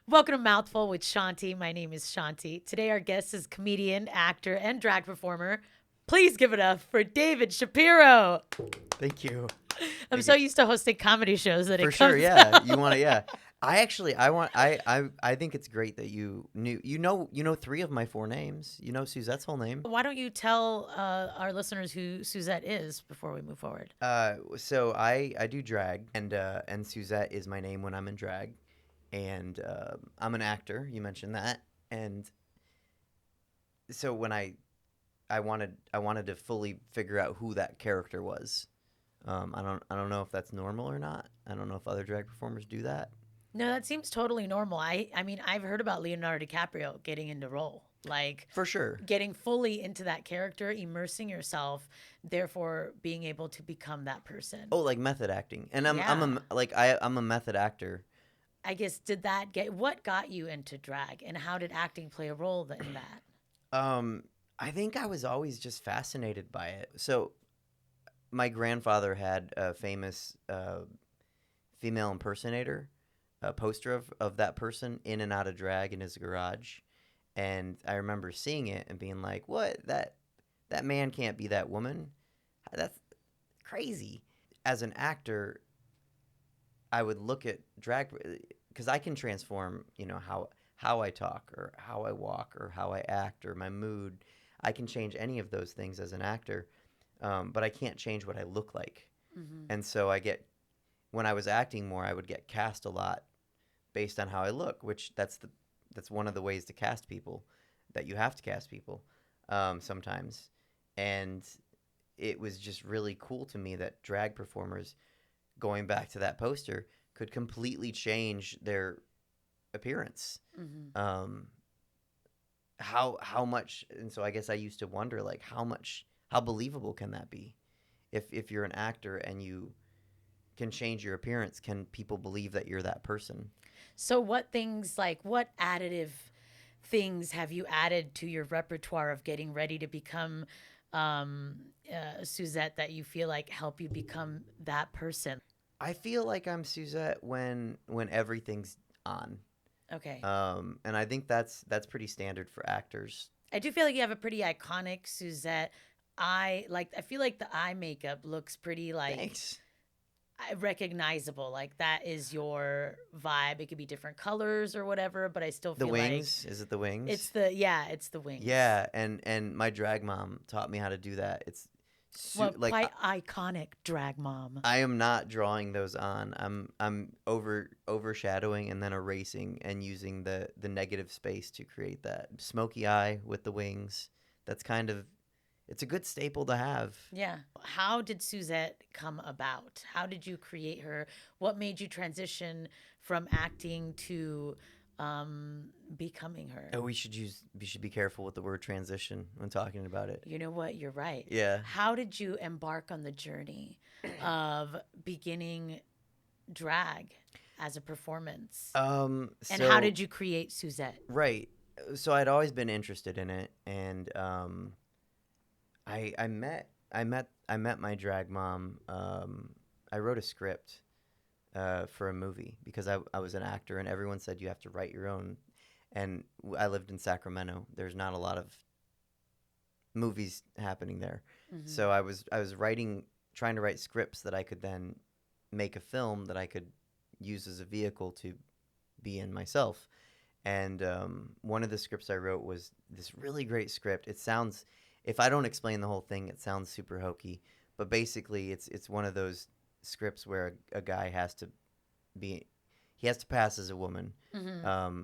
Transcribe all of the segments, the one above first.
Welcome to Mouthful with Shanti. My name is Shanti. Today, our guest is comedian, actor, and drag performer. Please give it up for David Shapiro. Thank you. I'm Thank so you. used to hosting comedy shows that For it sure, comes yeah. out. You want to, yeah. I think it's great that you know three of my four names. You know Suzette's whole name. Why don't you tell our listeners who Suzette is before we move forward? So I do drag, and Suzette is my name when I'm in drag, and I'm an actor. You mentioned that, and so when I wanted to fully figure out who that character was. I don't know if that's normal or not. I don't know if other drag performers do that. No, that seems totally normal. I mean, I've heard about Leonardo DiCaprio getting into role, like For sure. getting fully into that character, immersing yourself, therefore being able to become that person. Oh, like method acting, and I'm Yeah. I'm a like I'm a method actor. I guess did that get what got you into drag and how did acting play a role in that? Um, I think I was always just fascinated by it. So my grandfather had a famous female impersonator, a poster of that person in and out of drag in his garage, and I remember seeing it and being like, "What? That man can't be that woman. That's crazy." As an actor, I would look at drag because I can transform, how I talk or how I walk or how I act or my mood. I can change any of those things as an actor, but I can't change what I look like. Mm-hmm. And so when I was acting more, I would get cast a lot based on how I look, which that's one of the ways to cast people, that you have to cast people sometimes. And it was just really cool to me that drag performers, going back to that poster, could completely change their appearance. Mm-hmm. Um, how much, and so I guess I used to wonder, like, how believable can that be? If you're an actor and you can change your appearance, can people believe that you're that person? So what things like what additive things have you added to your repertoire of getting ready to become um, Suzette that you feel like help you become that person? I feel like I'm Suzette when everything's on. Okay. And I think that's pretty standard for actors. I do feel like you have a pretty iconic Suzette. I feel like the eye makeup looks pretty like Thanks. recognizable. Like that is your vibe. It could be different colors or whatever, but I still The feel like wings, is it the wings? it's the wings. Yeah, and my drag mom taught me how to do that. It's Well, like quite iconic drag mom. I am not drawing those on. I'm overshadowing and then erasing and using the negative space to create that smoky eye with the wings. That's kind of, it's a good staple to have. Yeah. How did Suzette come about? How did you create her? What made you transition from acting to becoming her? Oh, we should be careful with the word transition when talking about it. You know what? You're right. Yeah. How did you embark on the journey of beginning drag as a performance? And how So did you create Suzette? right. So I'd always been interested in it, and I met my drag mom. I wrote a script for a movie because I was an actor, and everyone said you have to write your own. And I lived in Sacramento. There's not a lot of movies happening there, Mm-hmm. so I was trying to write scripts that I could then make a film that I could use as a vehicle to be in myself. And one of the scripts I wrote was this really great script. It sounds, if I don't explain the whole thing, it sounds super hokey. But basically, it's one of those scripts where a guy be, he has to pass as a woman, Mm-hmm.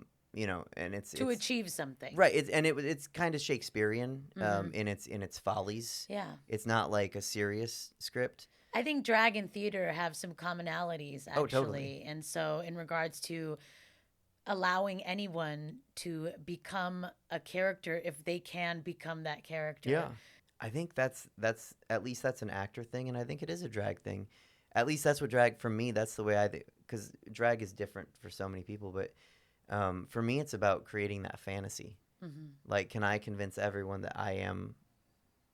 and To it's achieve something. right. It's kind of Shakespearean Mm-hmm. in its follies. Yeah. It's not like a serious script. I think drag and theater have some commonalities Oh, totally. actually. And so, in regards to allowing anyone to become a character if they can become that character. Yeah. I think that's at least that's an actor thing, and I think it is a drag thing. At least that's what drag for me. That's the way because drag is different for so many people, but for me, it's about creating that fantasy. Mm-hmm. Like, can I convince everyone that I am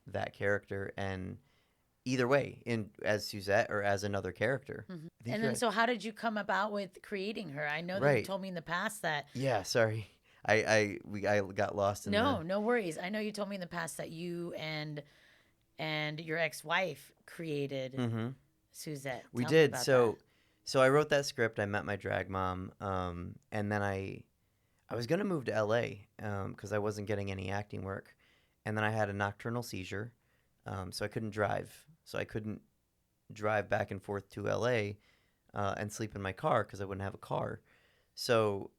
that character, and either way, in as Suzette or as another character. Mhm. I think And you're then, so how did you come about with creating her? I know that you right. told me in the past that Yeah, sorry. I got lost in the. no, no worries. I know you told me in the past that you and your ex-wife created Mm-hmm. Suzette. We Tell me did. about that. So I wrote that script. I met my drag mom, and then I was gonna move to LA because I wasn't getting any acting work, and then I had a nocturnal seizure, so I couldn't drive. So I couldn't drive back and forth to LA and sleep in my car because I wouldn't have a car. So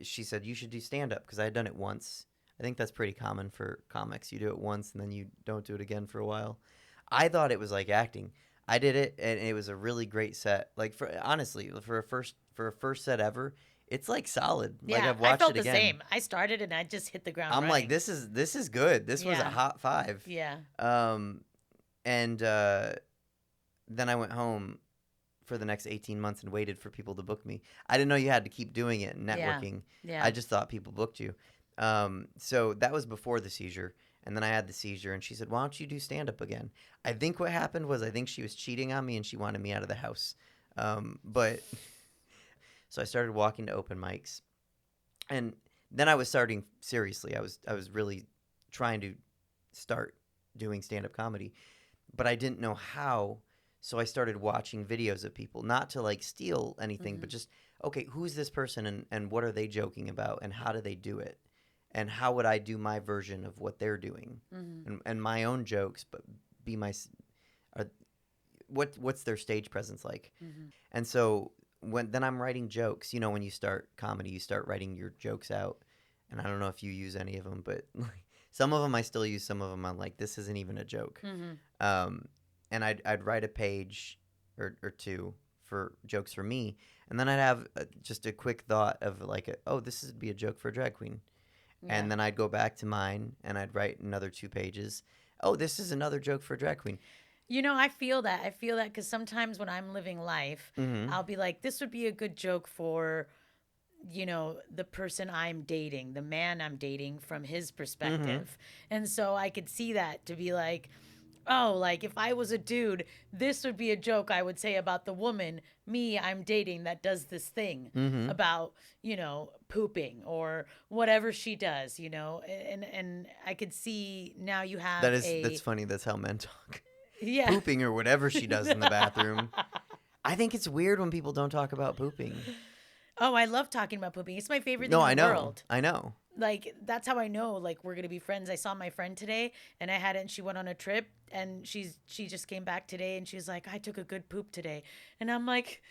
she said you should do stand up because I had done it once. I think that's pretty common for comics. You do it once and then you don't do it again for a while. I thought it was like acting. I did it and it was a really great set. Like for honestly, for a first set ever, it's like solid. Like Yeah, I've I watched felt it the again. same. I started and I just hit the ground I'm like running. this is good. This was a Yeah. hot five. Yeah. Um, and then I went home for the next 18 months and waited for people to book me. I didn't know you had to keep doing it and Yeah. networking. Yeah. I just thought people booked you. So that was before the seizure. And then I had the seizure and she said, why don't you do stand up again? I think what happened was I think she was cheating on me and she wanted me out of the house. But so I started walking to open mics. And then I was starting seriously. I was really trying to start doing stand up comedy, but I didn't know how. So I started watching videos of people, not to like steal anything, but Mhm. just, okay, who's this person and what are they joking about and how do they do it? And how would I do my version of what they're doing Mhm. and my own jokes, but be my, are, what's their stage presence like? Mhm. And so then I'm writing jokes. You know, when you start comedy, you start writing your jokes out. And I don't know if you use any of them, but some of them I still use. Some of them I'm like, this isn't even a joke. Mhm. Um, and I'd write a page or two for jokes for me, and then I'd have just a quick thought of like, oh, this would be a joke for a drag queen, Yeah. and then I'd go back to mine and I'd write another 2 pages. Oh, this is another joke for a drag queen. You know, I feel that. I feel that because sometimes when I'm living life, Mm-hmm. I'll be like, this would be a good joke for, the person I'm dating, the man I'm dating from his Mm-hmm. perspective. And so I could see that to be like, oh, like if I was a dude, this would be a joke I would say about the woman, me, I'm dating that does this thing Mm-hmm. about, pooping or whatever she does, and I could see now you have That's a, funny. That's how men talk. yeah. Pooping or whatever she does in the bathroom. I think it's weird when people don't talk about pooping. Oh, I love talking about pooping. It's my favorite thing No, in I the know. world. I know. Like that's how I know like we're gonna be friends. I saw my friend today and I hadn't. She went on a trip and she just came back today and she's like, I took a good poop today, and I'm like,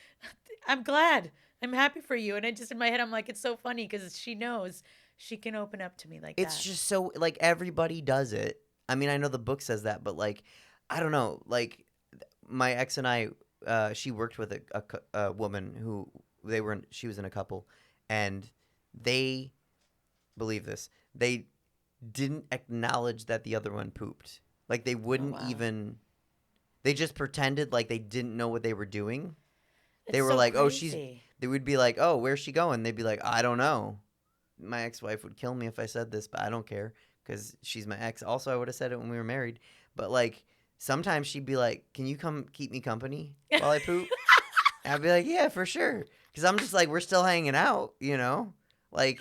I'm glad. I'm happy for you. And I just in my head I'm like, it's so funny because she knows she can open up to me like It's that. just so like everybody does it. I mean, I know the book says that, but like, I don't know. Like, my ex and I, she worked with a woman who she was in a couple, and they believe this. They didn't acknowledge that the other one pooped. Like they Oh wouldn't wow, even. They just pretended like they didn't know what they were doing. They it's were so like, "Oh, she's." crazy. They would be like, "Oh, where's she going?" They'd be like, "I don't know." My ex-wife would kill me if I said this, but I don't care because she's my ex. Also, I would have said it when we were married. But like, sometimes she'd be like, "Can you come keep me company while I poop?" And I'd be like, "Yeah, for sure." Because I'm just like, we're still hanging out, you know. Like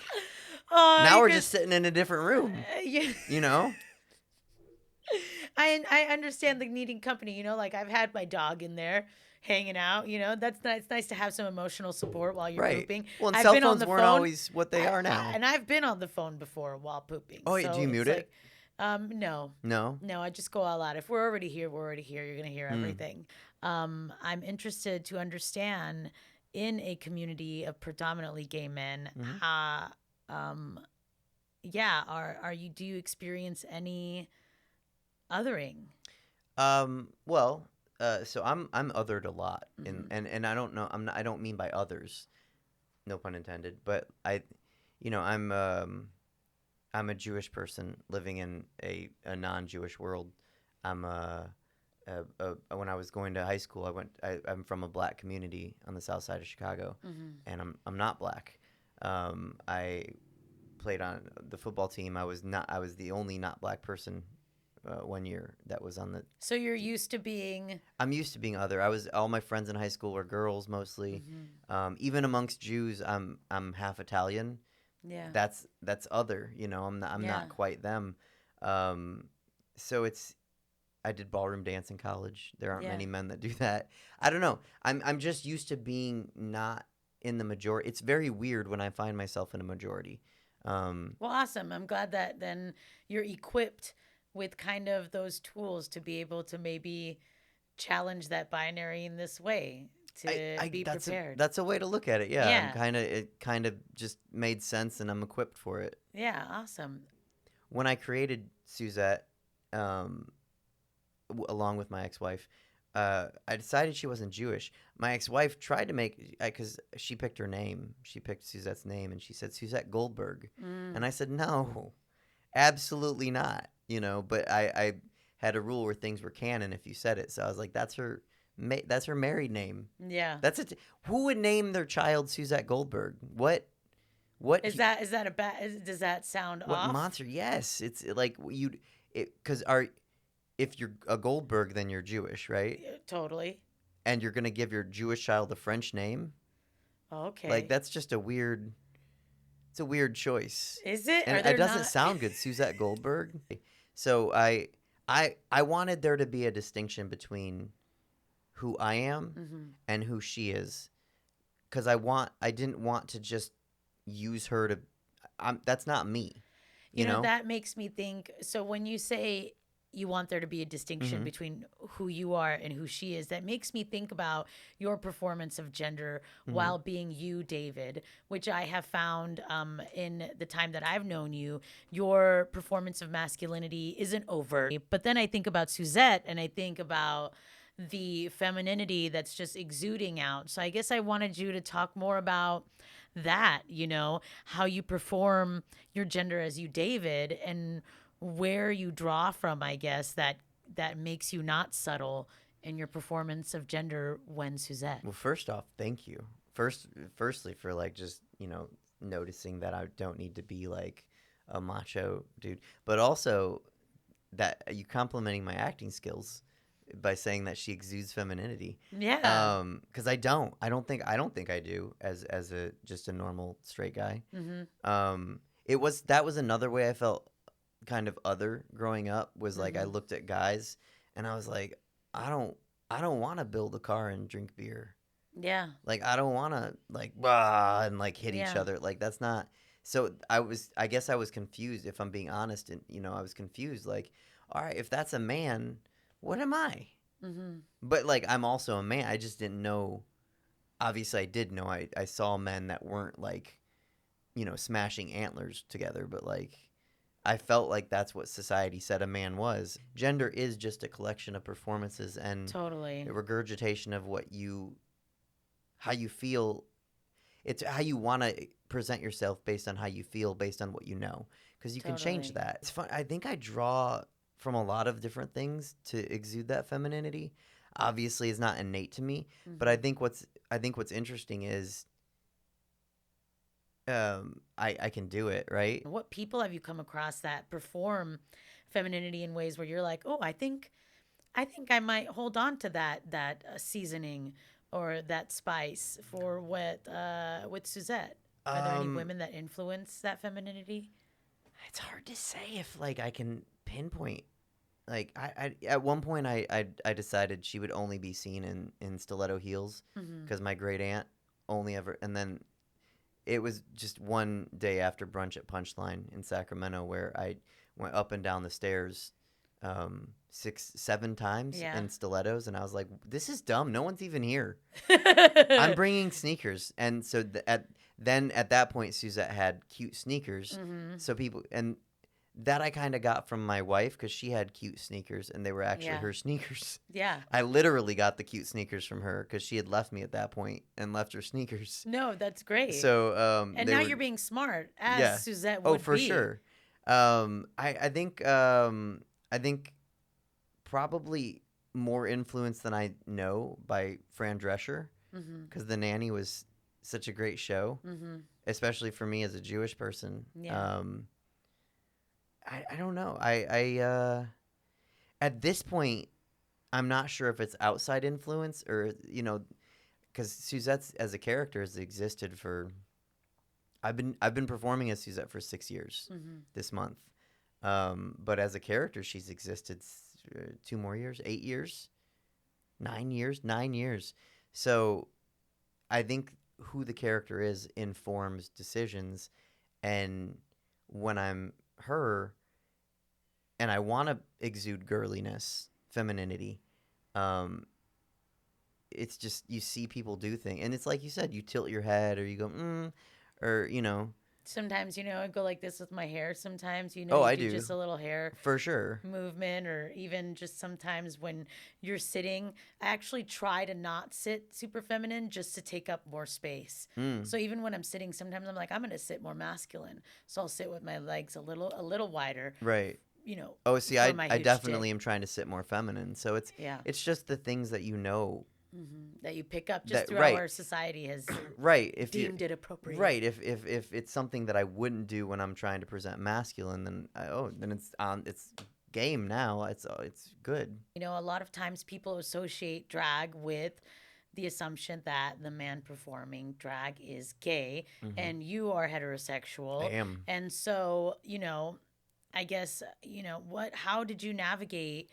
Oh, now you we're could. just sitting in a different room, Yeah. you know. I understand the needing company. Like I've had my dog in there hanging out. That's nice. It's nice to have some emotional support while you're Right. pooping. Well, and I've cell been on phones the weren't phone, always what they are now. and I've been on the phone before while pooping. Oh, do So you it's mute like, it? no, No. no, I just go all out. If we're already here, we're already here. You're gonna hear Mm. everything. I'm interested to understand in a community of predominantly gay men, Hmm. um, yeah, are you do you experience any othering? Well, so I'm othered a lot, Hmm. and I don't know. I don't mean by others, no pun intended. But I'm a Jewish person living in a non-Jewish world. I'm when I was going to high school, I'm from a black community on the south side of Chicago, Hmm. and I'm not black. I played on the football team. I was the only not black person one year that was on the. So you're used to being. I'm used to being other. All my friends in high school were girls mostly. Even amongst Jews, I'm half Italian. Yeah. That's other. I'm Yeah. not quite them. So I did ballroom dance in college. There aren't Yeah. many men that do that. I don't know. I'm just used to being not in the majority. It's very weird when I find myself in a majority. Well, awesome. I'm glad that then you're equipped with kind of those tools to be able to maybe challenge that binary in this way to be prepared. That's a way to look at it. Yeah, Yeah. it kind of just made sense, and I'm equipped for it. Yeah, awesome. When I created Suzette, along with my ex-wife, I decided she wasn't Jewish. My ex-wife tried to make, because she picked her name. She picked Suzette's name, and she said Suzette Goldberg. And I said, no, absolutely not. But I had a rule where things were canon if you said it. So I was like, that's her married name. Yeah. That's it. Who would name their child Suzette Goldberg? What is that a bad? Does that sound what off? monster? Yes, it's like because if you're a Goldberg, then you're Jewish, right? Totally. And you're gonna give your Jewish child a French name. Okay. Like that's just it's a weird choice. Is it? And it doesn't sound good, Suzette Goldberg. So I wanted there to be a distinction between who I am and who she is, because I didn't want to just use her to. That's not me. You know that makes me think. So when you say you want there to be a distinction between who you are and who she is, that makes me think about your performance of gender while being you, David, which I have found in the time that I've known you, your performance of masculinity isn't overt. But then I think about Suzette and I think about the femininity that's just exuding out. So I guess I wanted you to talk more about that, how you perform your gender as you, David, and where you draw from, I guess, that makes you not subtle in your performance of gender when Suzette. Well, first off, thank you. Firstly, for like just noticing that I don't need to be like a macho dude, but also that you complimenting my acting skills by saying that she exudes femininity. Yeah. Because I don't think I do as just a normal straight guy. That was another way I felt kind of other growing up, was like I looked at guys and I was like, I don't want to build a car and drink beer. Yeah. Like I don't want to like and like hit each other. Like that's not. So I guess I was confused, if I'm being honest, and I was confused. Like, all right, if that's a man, what am I? But like I'm also a man. I just didn't know. Obviously, I did know. I saw men that weren't like, smashing antlers together, but like I felt like that's what society said a man was. Gender is just a collection of performances and totally a regurgitation of how you feel. It's how you want to present yourself based on how you feel, based on what you know, because you can change that. It's fun. I think I draw from a lot of different things to exude that femininity. Obviously, it's not innate to me, but I think what's interesting is I can do it, right? What people have you come across that perform femininity in ways where you're like, oh, I think I might hold on to that seasoning or that spice for with Suzette? Are there any women that influence that femininity? It's hard to say if like I can pinpoint. Like I at one point I decided she would only be seen in stiletto heels because my great aunt only ever, and then it was just one day after brunch at Punchline in Sacramento where I went up and down the stairs 6-7 times in stilettos, and I was like, this is dumb. No one's even here. I'm bringing sneakers. And so at that point, Suzette had cute sneakers. So people, and that I kind of got from my wife, because she had cute sneakers and they were actually her sneakers. Yeah. I literally got the cute sneakers from her because she had left me at that point and left her sneakers. No, that's great. So and now you're being smart, as Suzette would be. Oh, for sure. I think probably more influence than I know by Fran Drescher, because The Nanny was such a great show, especially for me as a Jewish person. Yeah. I don't know. At this point, I'm not sure if it's outside influence or, because Suzette as a character has existed for. I've been performing as Suzette for 6 years Mm-hmm. this month, but as a character, she's existed 2 more years, 8 years, 9 years, 9 years. So I think who the character is informs decisions, and when I'm her and I want to exude girliness, femininity, um, it's just you see people do things, and it's like you said, you tilt your head or you go, or Sometimes, I go like this with my hair. Sometimes, oh, you I do do just a little hair for sure. movement, or even just sometimes when you're sitting, I actually try to not sit super feminine just to take up more space. Mm, So even when I'm sitting, sometimes I'm like, I'm going to sit more masculine. So I'll sit with my legs a little wider, right. you know, Oh, see, for I my I huge dick. definitely am trying to sit more feminine. So it's Yeah. it's just the things that That you pick up just that through how right our society has right if you deemed it appropriate. right if it's something that I wouldn't do when I'm trying to present masculine, then it's game now. It's good. A lot of times people associate drag with the assumption that the man performing drag is gay Hmm. and you are I heterosexual. am. And so, I guess, how did you navigate,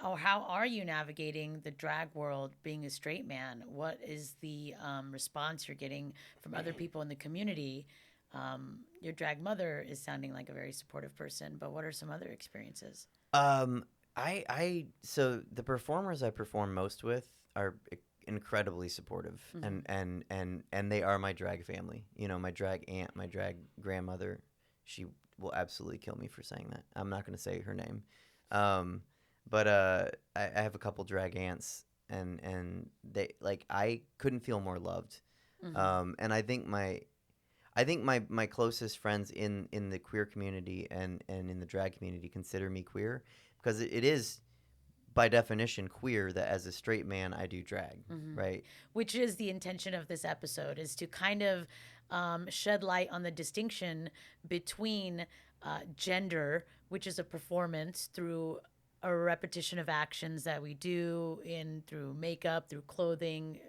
or how are you navigating the drag world being a straight man? What is the response you're getting from other people in the community? Your drag mother is sounding like a very supportive person, but what are some other experiences? Um, so the performers I perform most with are incredibly supportive, Mm-hmm. and they are my drag family. My drag aunt, my drag grandmother. She will absolutely kill me for saying that. I'm not going to say her name. Um, but I have a couple drag aunts, and they like I couldn't feel more loved. Mm-hmm. And I think my closest friends in the queer community and in the drag community consider me queer because it is by definition queer that as a straight man I do drag, Mm-hmm. right? Which is the intention of this episode, is to kind of shed light on the distinction between gender, which is a performance through a repetition of actions that we do in through makeup, through clothing,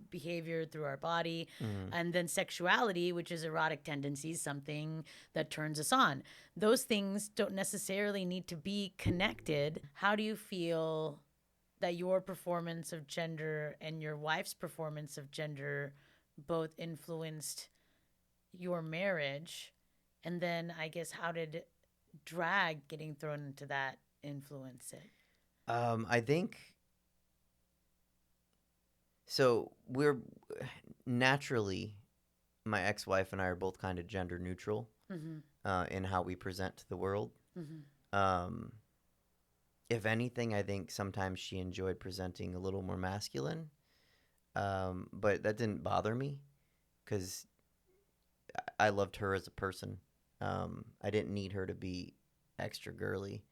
behavior, through our body, Mm. and then sexuality, which is erotic tendencies, something that turns us on. Those things don't necessarily need to be connected. How do you feel that your performance of gender and your wife's performance of gender both influenced your marriage? And then I guess, how did drag getting thrown into that influence it? I think so. We're naturally my ex-wife and I are both kind of gender neutral Mm-hmm. in how we present to the world. Mm-hmm. Um, if anything, I think sometimes she enjoyed presenting a little more masculine, but that didn't bother me because I loved her as a person. I didn't need her to be extra girly.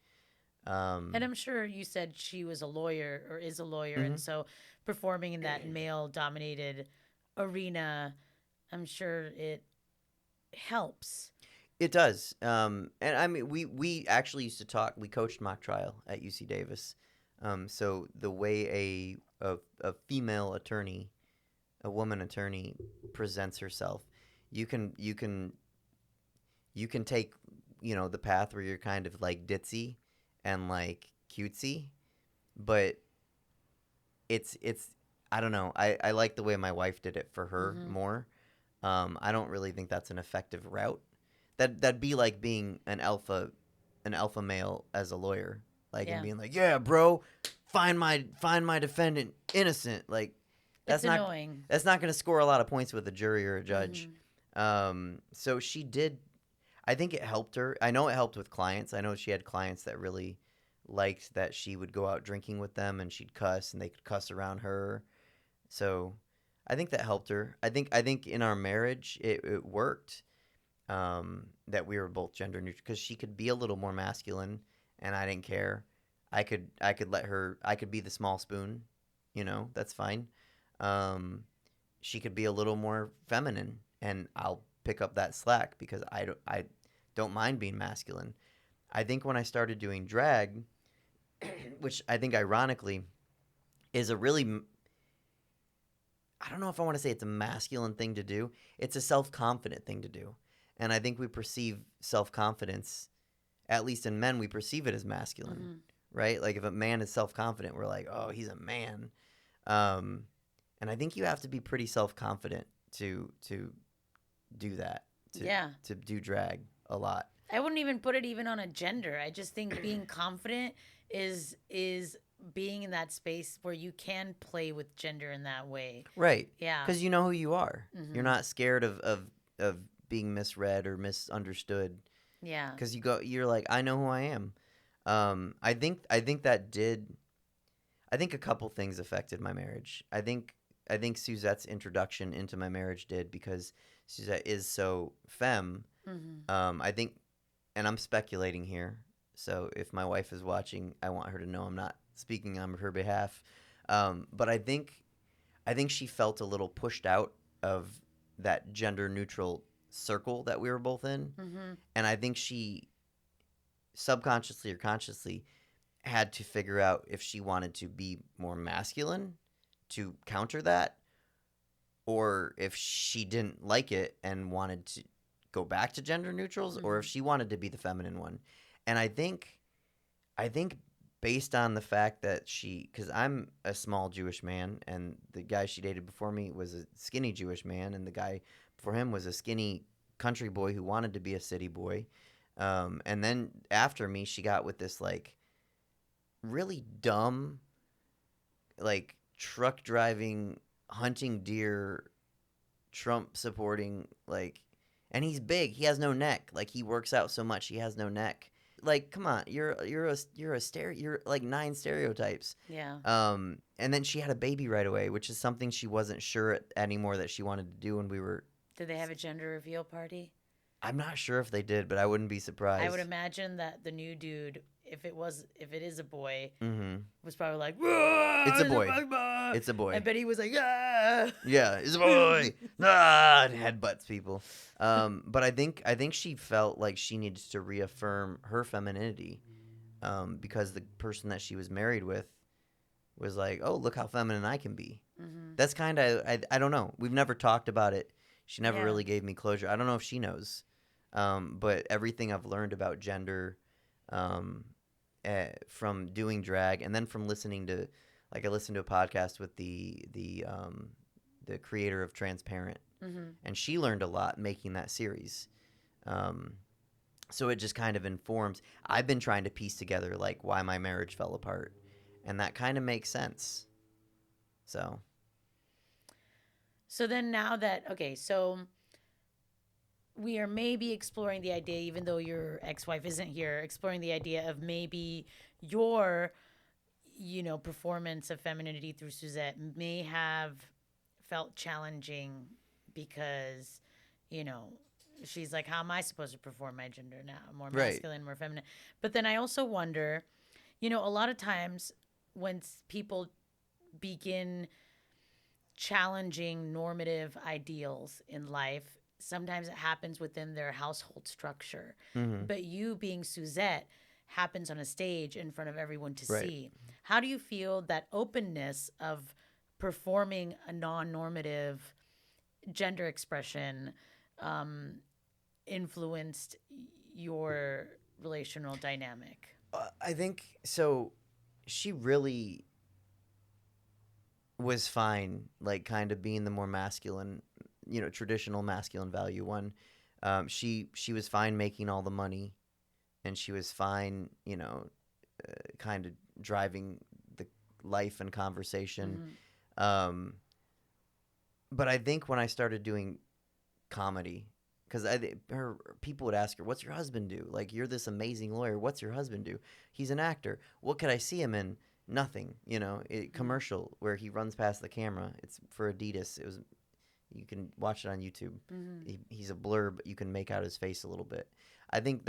And Um, I'm sure you said she was a lawyer or is a lawyer. And mhm. so performing in that male dominated arena, I'm sure it helps. It does. And I mean, we actually used to talk. We coached mock trial at UC Davis. So the way a female attorney, a woman attorney, presents herself, you can you can you can take the path where you're kind of like ditzy and like cutesy, but it's I don't know. I like the way my wife did it for her Mm-hmm. more. I don't really think that's an effective route. That'd be like being an alpha male as a lawyer, like and Yeah. being like, yeah, bro, find my defendant innocent. Like It's that's not annoying. that's not going to score a lot of points with a jury or a judge. Mm-hmm. So she did. I think it helped her. I know it helped with clients. I know she had clients that really liked that she would go out drinking with them and she'd cuss and they could cuss around her. So I think that helped her. I think in our marriage it worked. That we were both gender neutral because she could be a little more masculine and I didn't care. I could let her. I could be the small spoon. That's fine. Um, she could be a little more feminine and I'll pick up that slack because I don't mind being masculine. I think when I started doing drag, which I think ironically is a really, I don't know if I want to say it's a masculine thing to do. It's a self-confident thing to do. And I think we perceive self-confidence, at least in men, we perceive it as masculine, right? Like if a man is self-confident, we're like, oh, he's a man. And I think you have to be pretty self-confident to do that, to do drag a lot. I wouldn't even put it even on a gender. I just think being confident is being in that space where you can play with gender in that way. Right. Yeah. Because you know who you are. You're not scared of being misread or misunderstood. Yeah. Because you're like, I know who I am. I think that did. I think a couple things affected my marriage. I think Suzette's introduction into my marriage did, because Suzette is so femme. I think, and I'm speculating here, so if my wife is watching, I want her to know I'm not speaking on her behalf. But I think she felt a little pushed out of that gender neutral circle that we were both in, and I think she subconsciously or consciously had to figure out if she wanted to be more masculine to counter that, or if she didn't like it and wanted to go back to gender neutrals, or if she wanted to be the feminine one. And I think based on the fact that because I'm a small Jewish man, and the guy she dated before me was a skinny Jewish man, and the guy before him was a skinny country boy who wanted to be a city boy. And then after me, she got with this like really dumb, like truck driving, hunting deer, Trump supporting, like, and he's big. He has no neck. Like, he works out so much, he has no neck. Like, come on, you're like 9 stereotypes. Yeah. And then she had a baby right away, which is something she wasn't sure anymore that she wanted to do when we were. Did they have a gender reveal party? I'm not sure if they did, but I wouldn't be surprised. I would imagine that the new dude, if it is a boy, Mm-hmm. was probably like, It's a boy. It's a boy. I bet he was like, yeah. Yeah, it's a boy. And headbutts people. But I think she felt like she needed to reaffirm her femininity, because the person that she was married with was like, oh, look how feminine I can be. That's kind of, I don't know. We've never talked about it. She never really gave me closure. I don't know if she knows. But everything I've learned about gender, from doing drag, and then from listening to, like, I listened to a podcast with the creator of Transparent, and she learned a lot making that series. So it just kind of informs. I've been trying to piece together like why my marriage fell apart, and that kind of makes sense. So then now that, okay, so we are maybe exploring the idea, even though your ex-wife isn't here, exploring the idea of maybe your, performance of femininity through Suzette may have felt challenging because, she's like, how am I supposed to perform my gender now? More masculine, more feminine. But then I also wonder, a lot of times when people begin challenging normative ideals in life, sometimes it happens within their household structure. But you being Suzette happens on a stage in front of everyone to see. How do you feel that openness of performing a non-normative gender expression influenced your relational dynamic? I think so. She really was fine, like, kind of being the more masculine, traditional masculine value one. She was fine making all the money, and she was fine, kind of driving the life and conversation. But I think when I started doing comedy, because people would ask her, "What's your husband do? Like, you're this amazing lawyer. What's your husband do? He's an actor. What could I see him in? Nothing. Commercial where he runs past the camera. It's for Adidas. You can watch it on YouTube. He's a blur, but you can make out his face a little bit. I think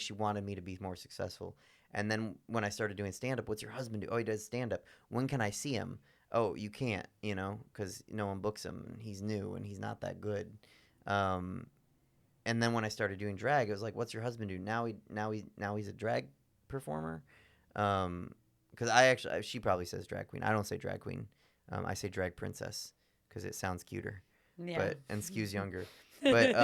she wanted me to be more successful. And then when I started doing stand-up, what's your husband do? Oh, he does stand-up. When can I see him? Oh, you can't, because no one books him, and he's new, and he's not that good. And then when I started doing drag, it was like, what's your husband do? Now he's a drag performer. Because I actually, she probably says drag queen. I don't say drag queen. I say drag princess because it sounds cuter, Yeah. and skews younger. But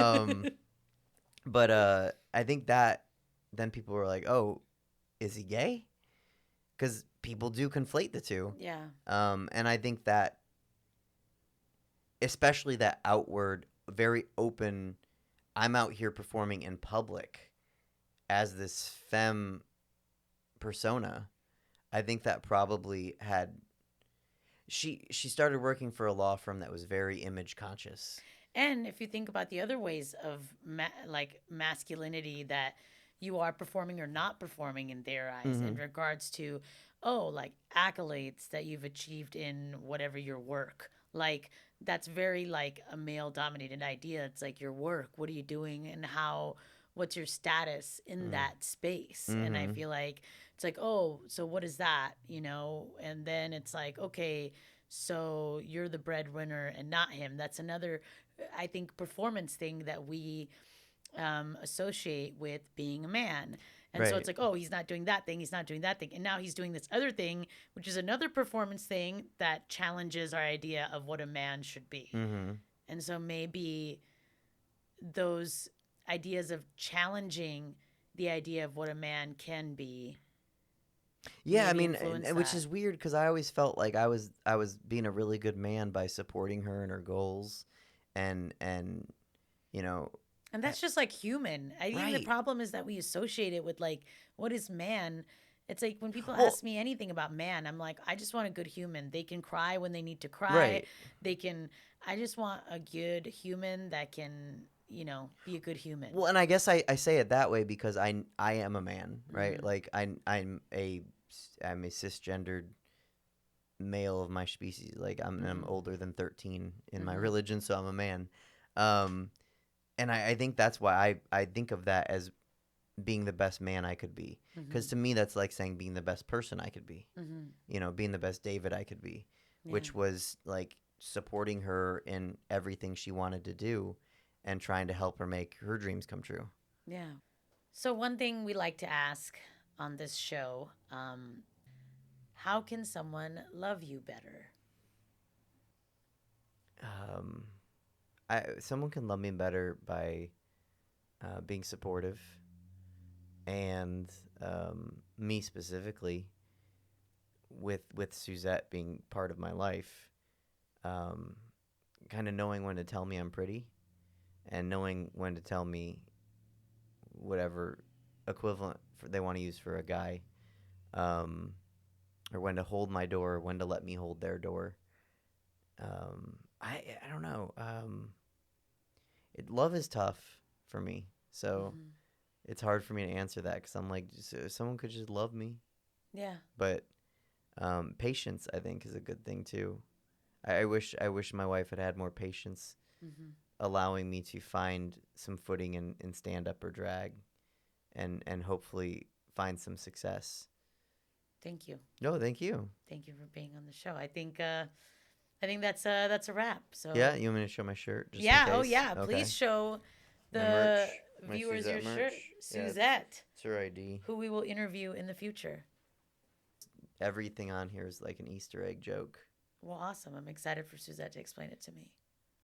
I think that then people were like, oh, is he gay? Because people do conflate the two. Yeah. And I think that, especially that outward, very open, I'm out here performing in public as this femme persona. I think that probably had. She started working for a law firm that was very image conscious. And if you think about the other ways of like masculinity that you are performing or not performing in their eyes in regards to, like accolades that you've achieved in whatever your work, like that's very like a male dominated idea. It's like your work, what are you doing, and what's your status in that space. And I feel like it's like, oh, so what is that, and then it's like, okay, so you're the breadwinner and not him. That's another, I think, performance thing that we associate with being a man. And so it's like, oh, he's not doing that thing, he's not doing that thing, and now he's doing this other thing, which is another performance thing that challenges our idea of what a man should be. And so maybe those ideas of challenging the idea of what a man can be. Yeah, I mean, which is weird because I always felt like I was being a really good man by supporting her and her goals, and you know. And that's just like human. I think the problem is that we associate it with like, what is man? It's like when people ask me anything about man, I'm like, I just want a good human. They can cry when they need to cry. I just want a good human that can, be a good human. Well, and I guess I say it that way because I am a man, right? Like I'm a cisgendered male of my species. Like I'm older than 13 in my religion, so I'm a man. And I think that's why I think of that as being the best man I could be. Because to me, that's like saying being the best person I could be. Being the best David I could be, which was like supporting her in everything she wanted to do and trying to help her make her dreams come true. Yeah. So one thing we like to ask on this show, how can someone love you better? Someone can love me better by being supportive, and me specifically, with Suzette being part of my life, kind of knowing when to tell me I'm pretty, and knowing when to tell me whatever equivalent they want to use for a guy, or when to hold my door, when to let me hold their door. I don't know. Love is tough for me, so it's hard for me to answer that because I'm like, someone could just love me. Yeah. But patience, I think, is a good thing too. I wish my wife had more patience, allowing me to find some footing in stand up or drag, and hopefully find some success. Thank you. No, thank you. Thank you for being on the show. I think that's a wrap. So yeah, you want me to show my shirt? Just yeah. in case? Oh yeah. Okay. Please show My the merch. My viewers Suzette your merch. shirt, Yeah, Suzette, it's her ID. who we will interview in the future. Everything on here is like an Easter egg joke. Well, awesome. I'm excited for Suzette to explain it to me.